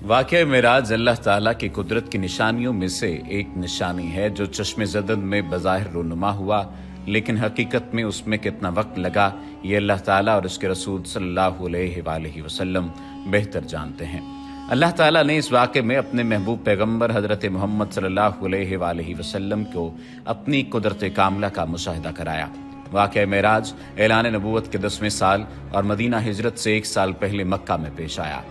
वाक़या मेराज अल्लाह ताला की कुदरत की निशानियों में से एक निशानी है जो चश्मे ज़दन में बज़ाहिर रूनुमा हुआ, लेकिन हकीकत में उसमें कितना वक्त लगा ये अल्लाह ताला और उसके रसूल सल्लल्लाहु अलैहि वसल्लम बेहतर जानते हैं। अल्लाह ताला ने इस वाक़े में अपने महबूब पैगम्बर हज़रत मोहम्मद सल्लल्लाहु अलैहि वसल्लम को अपनी कुदरत कामला का मुशाहिदा कराया। वाक़या मेराज ऐलान नबूवत के 10वें साल और मदीना हिजरत से 1 साल पहले मक्का में पेश आया।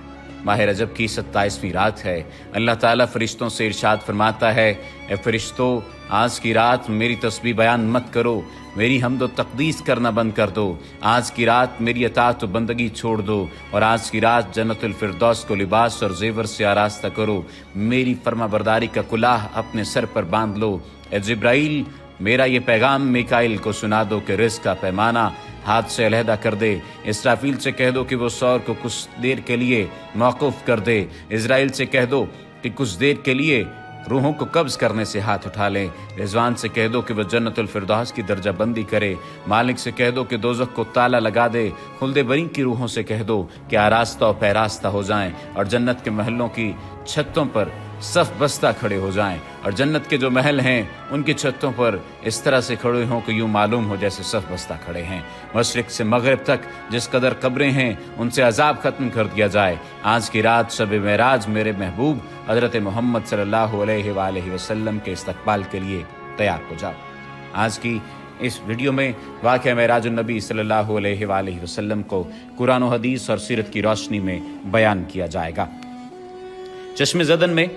माह रजब की 27वीं रात है। अल्लाह ताला फरिश्तों से इरशाद फरमाता है, ए फरिश्तों, आज की रात मेरी तस्बीह बयान मत करो, मेरी हम्द व तक़दीस करना बंद कर दो। आज की रात मेरी अताअत व बंदगी छोड़ दो और आज की रात जन्नतुल फिरदौस को लिबास और जेवर से आरास्ता करो। मेरी फर्माबरदारी का कुलाह अपने सर पर बांध लो। ए जिब्राइल, मेरा ये पैगाम मिकाइल को सुना दो कि रिज़्क़ का पैमाना हाथ से अलहदा कर दे। इसराफील से कह दो कि वो सौर को कुछ देर के लिए मौकूफ़ कर दे। इज़राइल से कह दो कि कुछ देर के लिए रूहों को कब्ज़ करने से हाथ उठा लें। रिजवान से कह दो कि वह जन्नतुल फिरदौस की दर्जा बंदी करे। मालिक से कह दो कि दोज़ख को ताला लगा दे। खुल्दे बरी की रूहों से कह दो कि आरास्ता और पैरास्ता हो जाएं और जन्नत के महलों की छतों पर सफ बस्ता खड़े हो जाएं और जन्नत के जो महल हैं उनकी छतों पर इस तरह से खड़े हों कि यूं मालूम हो जैसे सफ बस्ता खड़े हैं। मशरिक से मगरिब तक जिस कदर कब्रें हैं उनसे अजाब खत्म कर दिया जाए। आज की रात शब मेराज मेरे महबूब हज़रत मोहम्मद सल्लल्लाहु अलैहि वसल्लम के इस्तकबाल के लिए तैयार हो जाओ। आज की इस वीडियो में वाक़या मेराजुन नबी सल्लल्लाहु अलैहि वसल्लम को कुरान और हदीस और सीरत की रोशनी में बयान किया जाएगा। चश्मे ज़दन में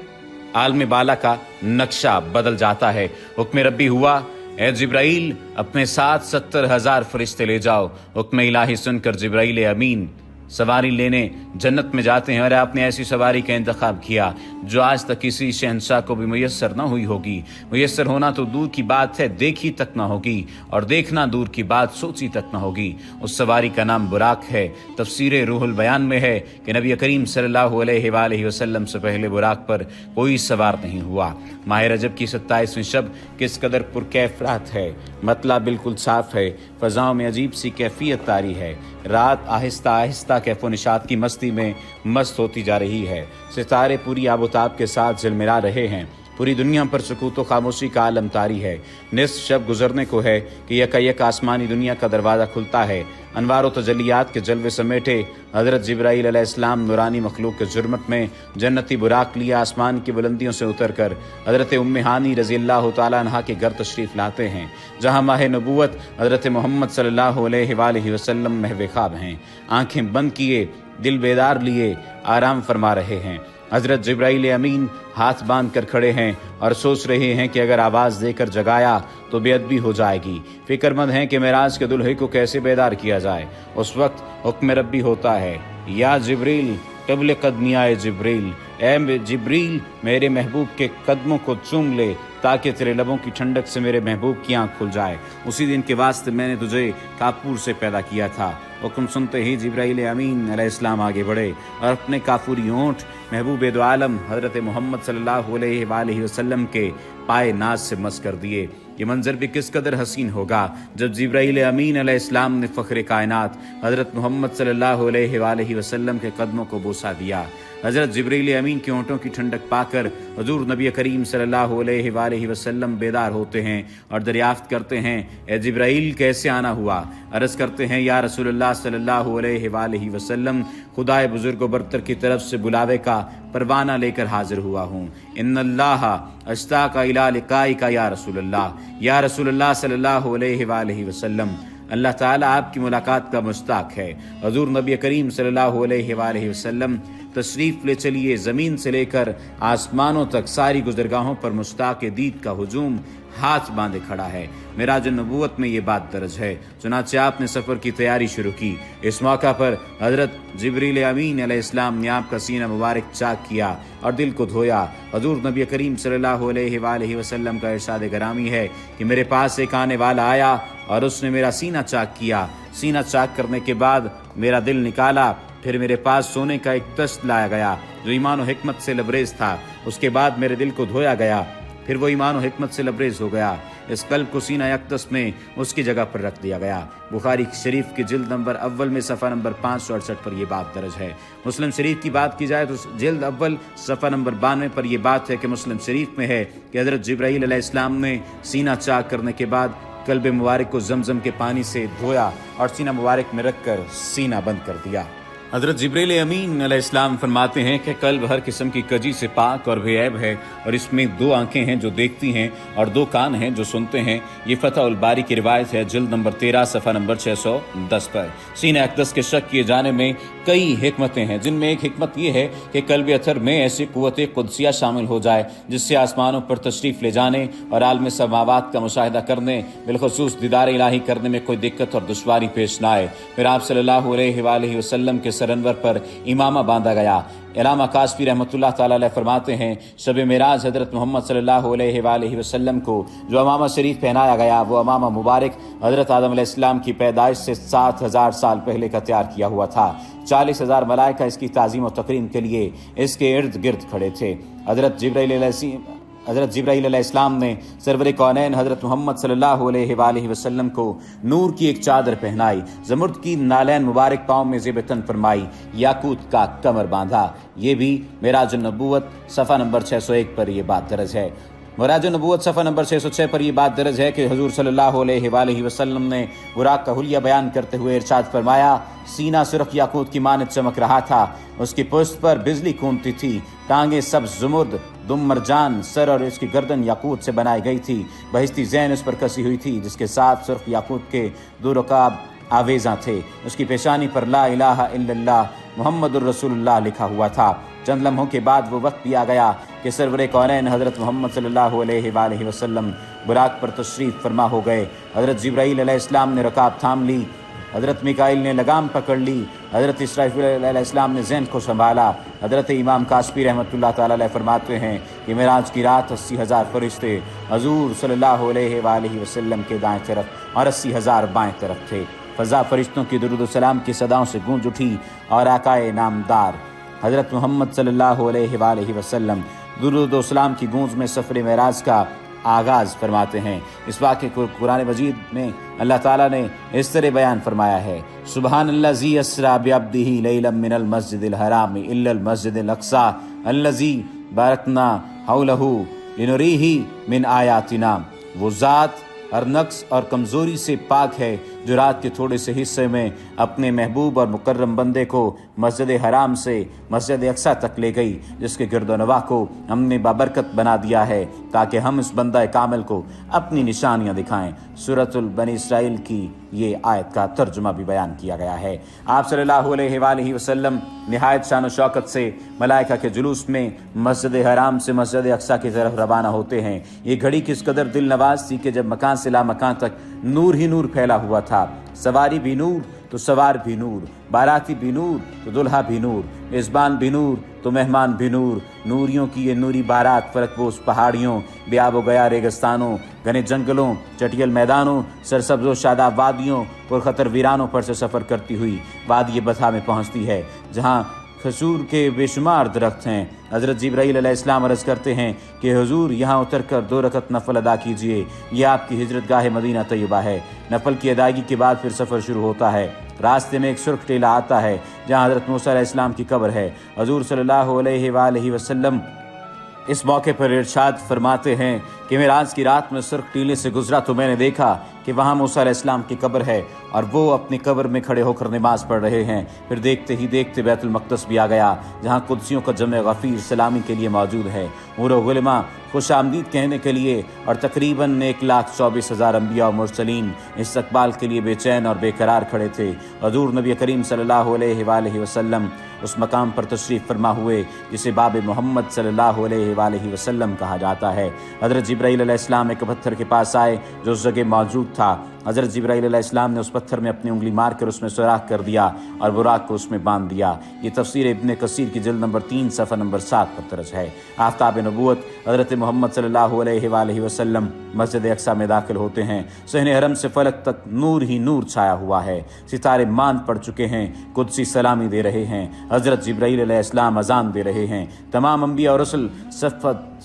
आलम बाला का नक्शा बदल जाता है। हुक्म रब्बी हुआ, ए जिब्राइल, अपने साथ 70,000 फरिश्ते ले जाओ। हुक्म इलाही सुनकर जिब्राइल अमीन सवारी लेने जन्नत में जाते हैं और आपने ऐसी सवारी का इंतखाब किया जो आज तक किसी शहंशाह को भी मुयस्सर न हुई होगी। मुयस्सर होना तो दूर की बात है, देखी तक न होगी, और देखना दूर की बात, सोची तक न होगी। उस सवारी का नाम बुराक है। तफसीर रूहुल बयान में है कि नबी करीम सल्लल्लाहु अलैहि वसल्लम से पहले बुराक पर कोई सवार नहीं हुआ। माह रजब की 27वीं शब किस कदर पुरकैफ रात है। मतला बिल्कुल साफ है। फ़ज़ाओं में अजीब सी कैफियत तारी है। रात आहिस्ता आहिस्ता कैफ़ो निशात की मस्ती में मस्त होती जा रही है। सितारे पूरी आबोताब के साथ झिलमिला रहे हैं। पूरी दुनिया पर सुकूत व खामोशी का आलम तारी है। निस्फ शब गुजरने को है कि यकायक आसमानी दुनिया का दरवाज़ा खुलता है। अनवार व तजलियात के जलवे समेटे हज़रत जिब्राईल अलैहिस्सलाम नूरानी मखलूक के जुर्मत में जन्नती बुराक लिया आसमान की बुलंदियों से उतर कर हज़रत उम्मे हानी रज़ियल्लाहु तआला अन्हा के घर तशरीफ़ लाते हैं, जहाँ माह नबूवत हज़रत मोहम्मद सल्लल्लाहु अलैहि वसल्लम महव ख्वाब हैं। आँखें बंद किए, दिल बेदार लिए आराम फरमा रहे हैं। हज़रत जिब्राईल अमीन हाथ बांध कर खड़े हैं और सोच रहे हैं कि अगर आवाज़ देकर जगाया तो बेअदबी हो जाएगी। फिक्रमंद हैं कि मेराज के दुल्हे को कैसे बेदार किया जाए। उस वक्त हुक्म रब्बी होता है, या जिब्रील क़ब्ल क़दमी आए जिब्रील, ए जिब्रील, मेरे महबूब के कदमों को चूम ले ताकि तेरे लबों की ठंडक से मेरे महबूब की आँख खुल जाए। उसी दिन के वास्ते मैंने तुझे काफूर से पैदा किया था। हुक्म सुनते ही जिब्राईल अमीन अलैहिस्सलाम आगे बढ़े और अपने काफूरी होंठ महबूब दो आलम हज़रत मोहम्मद सल्लल्लाहु अलैहि वसल्लम के पाए नाज से मस कर दिए। ये मंजर भी किस कदर हसीन होगा जब जिब्राईल अमीन अलैहिस्सलाम ने फ़ख्र कायनात हज़रत मोहम्मद सल्लल्लाहु अलैहि वसल्लम के कदमों को बोसा दिया। हज़रत जिब्राईल अमीन के होंठों की ठंडक पाकर हुज़ूर नबी करीम सल्लल्लाहु अलैहि वसल्लम बेदार होते हैं और दरियाफ्त करते हैं, ए जिब्राईल, कैसे आना हुआ? अर्ज़ करते हैं, या रसूलुल्लाह सल्लल्लाहु अलैहि वसल्लम, खुदाए बुजुर्ग व बरतर की तरफ से बुलावे का परवाना लेकर हाजिर हुआ हूँ। इन्नल्लाह अश्ताका इला लिकाइका या रसूलुल्लाह सल्लल्लाहु अलैहि वसल्लम, अल्लाह ताला आपकी मुलाकात का मुश्ताक है। हुज़ूर नबी करीम सल्लल्लाहु अलैहि वसल्लम तशरीफ़ ले चलिए। ज़मीन से लेकर आसमानों तक सारी गुज़रगाहों पर मुश्ताक दीद का हुजूम हाथ बांधे खड़ा है। मेराज नबूवत में ये बात दर्ज है। चुनांचे आपने सफ़र की तैयारी शुरू की। इस मौका पर हज़रत जिब्रील अमीन अलैहिस्सलाम ने आपका सीना मुबारक चाक किया और दिल को धोया। हुज़ूर नबी करीम सल्लल्लाहु अलैहि वसल्लम का इरशाद गरामी है कि मेरे पास एक आने वाला आया और उसने मेरा सीना चाक किया। सीना चाक करने के बाद मेरा दिल निकाला। फिर मेरे पास सोने का एक तश्त लाया गया जो ईमान और हिकमत से लबरेज था। उसके बाद मेरे दिल को धोया गया। फिर वो ईमान और हिकमत से लबरेज हो गया। इस कल्ब को सीना अक़दस में उसकी जगह पर रख दिया गया। बुखारी शरीफ की जिल्द नंबर अव्वल में सफ़ा नंबर 568 पर यह बात दर्ज है। मुस्लिम शरीफ की बात की जाए तो जिल्द अव्वल सफ़ा नंबर 92 पर यह बात है कि मुस्लिम शरीफ में है कि हज़रत जिब्राईल अलैहिस्सलाम ने सीना चाक करने के बाद कल्ब मुबारक को जमजम के पानी से धोया और सीना मुबारक में रखकर सीना बंद कर दिया। हज़रत जिब्रील अमीन अलैहिस्सलाम फरमाते हैं कि कल्ब हर किस्म की कजी से पाक और बेऐब है और इसमें 2 आंखें हैं जो देखती हैं और 2 कान हैं जो सुनते हैं। ये फतहुल बारी की रिवायत है जिल्द नंबर 13 सफ़ा नंबर 610 पर। सीने अक़दस के शक किए जाने में कई हिकमतें हैं, जिनमें एक हिकमत ये है कि कल्ब अथर में ऐसी क़ुव्वत क़ुदसिया शामिल हो जाए जिससे आसमानों पर तशरीफ़ ले जाने और आलम समावात का मुशाहिदा करने, बिलखुसूस दीदार इलाही करने में कोई दिक्कत और दुश्वारी पेश न आए। फिर आप सल्लल्लाहु अलैहि वसल्लम के सरअनवर पर इमामा बांधा गया। इलामा काशफी रहमतुल्लाह ताला अलैह फरमाते हैं, शब मेराज हज़रत मोहम्मद सल्लल्लाहु अलैहि वसल्लम को जो अमामा शरीफ पहनाया गया वो अमामा मुबारक हज़रत आदम अलैहिस्सलाम की पैदाइश से 7000 साल पहले का तैयार किया हुआ था। 40,000 मलाइका इसकी ताज़ीम और तकरीम के लिए इसके इर्द गिर्द खड़े थे। हज़रत जिब्राईल अलैहिस्सलाम ने सरवर कौनैन हज़रत मोहम्मद सल्लल्लाहु अलैहि वसल्लम को नूर की एक चादर पहनाई, ज़मुर्द की नालैन मुबारक पाँव में ज़ेब-ए-तन फरमाई, याकूत का कमर बांधा। ये भी मेराज नबूवत सफ़ा नंबर 601 पर यह बात दर्ज है। मेराज नबूवत सफ़ा नंबर 606 पर यह बात दर्ज है कि हुज़ूर सल्लल्लाहु अलैहि वसल्लम ने बुराक का हुलिया बयान करते हुए इरशाद फरमाया, सीना सुर्ख याकूत की मानद चमक रहा था, उसकी पुश्त पर बिजली कूदती थी, टांगे सब ज़ुमुर्द, दुम मरजान, सर और इसकी गर्दन याकूत से बनाई गई थी, बहिस्ती ज़ैन उस पर कसी हुई थी जिसके साथ सुर्ख याकूत के 2 रकाब आवेज़ा थे। उसकी पेशानी पर ला इलाहा इल्लल्लाह मुहम्मदुर रसूलुल्लाह लिखा हुआ था। चंद लम्हों के बाद वो वक्त भी आ गया कि सरवर कौनैन हज़रत मोहम्मद सल्लल्लाहु अलैहि वसल्लम बुराक पर तशरीफ़ फरमा हो गए। हज़रत जिब्राईल अलैहिस्सलाम ने रकाब थाम ली, हज़रत मिकाईल ने लगाम पकड़ ली, हज़रत इसराफील अलैहिस्सलाम ने ज़ैन को संभाला। हज़रत इमाम काशफी रहमतुल्लाह ताला अलैह फरमाते हैं कि मेराज की रात 80,000 फरिश्ते हज़ूर सल्लल्लाहु अलैहि वसल्लम के दाएं तरफ और 80,000 बाएं तरफ थे। फ़ज़ा फरिश्तों की दुरूद व सलाम की सदाओं से गूंज उठी और आकाए नामदार हज़रत मोहम्मद सल्लल्लाहु अलैहि वसल्लम दुरूद व सलाम की गूंज में सफ़र मेराज का आगाज़ फरमाते हैं। इस वाक़े को कुरान मजीद में अल्लाह ताला ने इस तरह बयान फरमाया है, सुबहानल्लज़ी अस्रा बिअब्दिही लैलन मिनल मस्जिदिल हराम इल्लल मस्जिदिल अक़सा अल्लज़ी बारकना हौलहू लिनुरीही मिन आयातिना। वो ज़ात हर नक्स और कमज़ोरी से पाक है जो रात के थोड़े से हिस्से में अपने महबूब और मुकर्रम बंदे को मस्जिद हराम से मस्जिद अक़सा तक ले गई, जिसके गिरदोनवा को हमने बाबरकत बना दिया है ताकि हम इस बंदा कामिल को अपनी निशानियां दिखाएं। सूरतुल बनी इसराइल की ये आयत का तर्जुमा भी बयान किया गया है। आप सल्लल्लाहु अलैहि वसल्लम निहायत शान व शौकत से मलाइका के जुलूस में मस्जिद हराम से मस्जिद अक़सा की तरफ रवाना होते हैं। ये घड़ी किस कदर दिल नवाज थी कि जब मकान से ला मकान तक नूर ही नूर फैला हुआ था। सवारी भी नूर तो सवार भी नूर, बाराती भी नूर तो दुल्हा भी नूर, मेज़बान भी नूर तो मेहमान भी नूर। नूरियों की ये नूरी बारात फलकपोश पहाड़ियों, बेआब गया रेगिस्तानों, घने जंगलों, चटियल मैदानों, सरसब्ज़ व शादाब वादियों, पुरखतर वीरानों पर से सफ़र करती हुई वादी बथा में पहुँचती है जहाँ खजूर के बेशुमार दरख्त हैं। हज़रत जिब्राईल अलैहिस्सलाम अर्ज़ करते हैं कि हुजूर यहाँ उतर कर 2 रकत नफल अदा कीजिए, यह आपकी हिजरत गाह मदीना तैयबा है। नफल की अदायगी के बाद फिर सफ़र शुरू होता है। रास्ते में एक सुर्ख टीला आता है जहाँ हज़रत मूसा अलैहिस्सलाम की कब्र है। हुजूर सल्लल्लाहु अलैहि वसल्लम इस मौके पर इरशाद फरमाते हैं कि मेराज की रात में सुर्ख टीले से गुजरा तो मैंने देखा कि वहाँ मूसा अलैहिस्सलाम की कब्र है और वो अपनी कब्र में खड़े होकर नमाज पढ़ रहे हैं। फिर देखते ही देखते बैतुल मक़दस भी आ गया जहाँ कुद्सियों का जमे गफ़ीर सलामी के लिए मौजूद है, उमर गुलमा खुश आमदीद कहने के लिए, और तकरीबन 1,24,000 अम्बिया और मुरसलीन इस्तक़बाल के लिए बेचैन और बेकरार खड़े थे। हुज़ूर नबी करीम सल्लल्लाहु अलैहि वसल्लम उस मकाम पर तशरीफ़ फरमा हुए जिसे बाब मोहम्मद सल्लल्लाहु अलैहि वसल्लम कहा जाता है। हज़रत जिब्राईल अलैहिस्सलाम एक पत्थर के पास आए जो उस जगह मौजूद था। हज़रत जिब्राईल अलैहिस्सलाम ने उस पत्थर में अपनी उंगली मारकर उसमें सुराख कर दिया और बुराक को उसमें बांध दिया। ये तफसीर इब्न कसीर की जिल्द नंबर 3 सफ़ा नंबर 7 पर दर्ज है। आफ्ताब नबूवत हज़रत मोहम्मद सल्लल्लाहु अलैहि वसल्लम मस्जिद अक़सा में दाखिल होते हैं। सहने हरम से फलक तक नूर ही नूर छाया हुआ है। सितारे मांद पड़ चुके हैं, कुदसी सलामी दे रहे हैं। हज़रत जिब्राईल अलैहिस्सलाम अज़ान दे रहे हैं। तमाम अंबिया और रसूल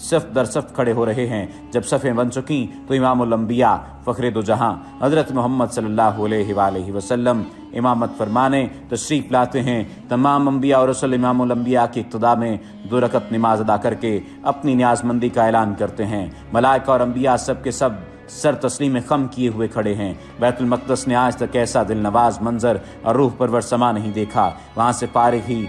صف در صف کھڑے ہو رہے ہیں۔ جب صفیں بن چکیں تو امام الانبیاء فخر دو جہاں حضرت محمد صلی اللہ علیہ وآلہ وسلم امامت فرمانے تشریف لاتے ہیں۔ تمام انبیاء اور رسل امام الانبیاء کی اقتداء میں 2 رکعت نماز ادا کر کے اپنی نیاز مندی کا اعلان کرتے ہیں۔ ملائکہ اور انبیاء سب کے سب سر تسلیم خم کیے ہوئے کھڑے ہیں۔ بیت المقدس نے آج تک ایسا دل نواز منظر اور روح پرور سما نہیں دیکھا۔ وہاں سے فارغ ہی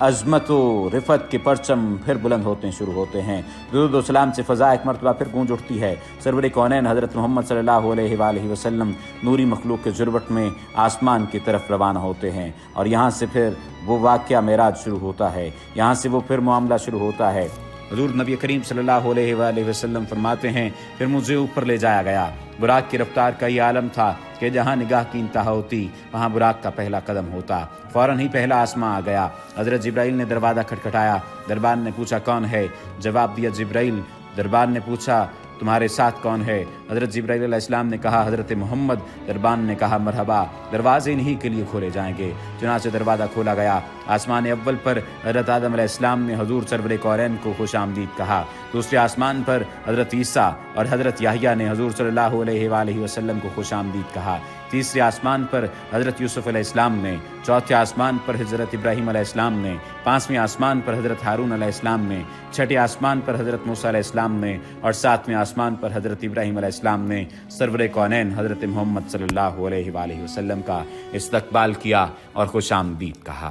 عظمت و رفت کے پرچم پھر بلند ہوتے شروع ہوتے ہیں۔ درود و سلام سے فضا ایک مرتبہ پھر گونج اٹھتی ہے۔ سرور کونین حضرت محمد صلی اللہ علیہ وآلہ وسلم نوری مخلوق کے ضرورت میں آسمان کی طرف روانہ ہوتے ہیں، اور یہاں سے پھر وہ واقعہ معراج شروع ہوتا ہے۔ یہاں سے وہ پھر معاملہ شروع ہوتا ہے۔ حضور نبی کریم صلی اللہ علیہ وآلہ وسلم فرماتے ہیں پھر مجھے اوپر لے جایا گیا۔ براق کی رفتار کا یہ عالم تھا کہ جہاں نگاہ کی انتہا ہوتی وہاں براق کا پہلا قدم ہوتا۔ فوراً ہی پہلا آسماں آ گیا۔ حضرت جبرائیل نے دروازہ کھٹکھٹایا۔ دربان نے پوچھا کون ہے؟ جواب دیا جبرائیل۔ دربان نے پوچھا تمہارے ساتھ کون ہے؟ حضرت جبرائیل علیہ السلام نے کہا حضرت محمد۔ دربان نے کہا مرحبا، دروازے انہی کے لیے کھولے جائیں گے۔ چنانچہ دروازہ کھولا گیا۔ آسمان اول پر حضرت آدم علیہ السلام نے حضور سرور کونین کو خوش آمدید کہا۔ دوسرے آسمان پر حضرت عیسیٰ اور حضرت یحییٰ نے حضور صلی اللہ علیہ وآلہ وسلم کو خوش آمدید کہا۔ تیسرے آسمان پر حضرت یوسف علیہ السلام نے، چوتھے آسمان پر حضرت ابراہیم علیہ السلام نے، پانچویں آسمان پر حضرت ہارون علیہ السلام نے، چھٹے آسمان پر حضرت موسیٰ علیہ السلام نے، اور ساتویں آسمان پر حضرت ابراہیم علیہ السلام نے سرور کونین حضرت محمد صلی اللہ علیہ وآلہ وسلم کا استقبال کیا اور خوش آمدید کہا۔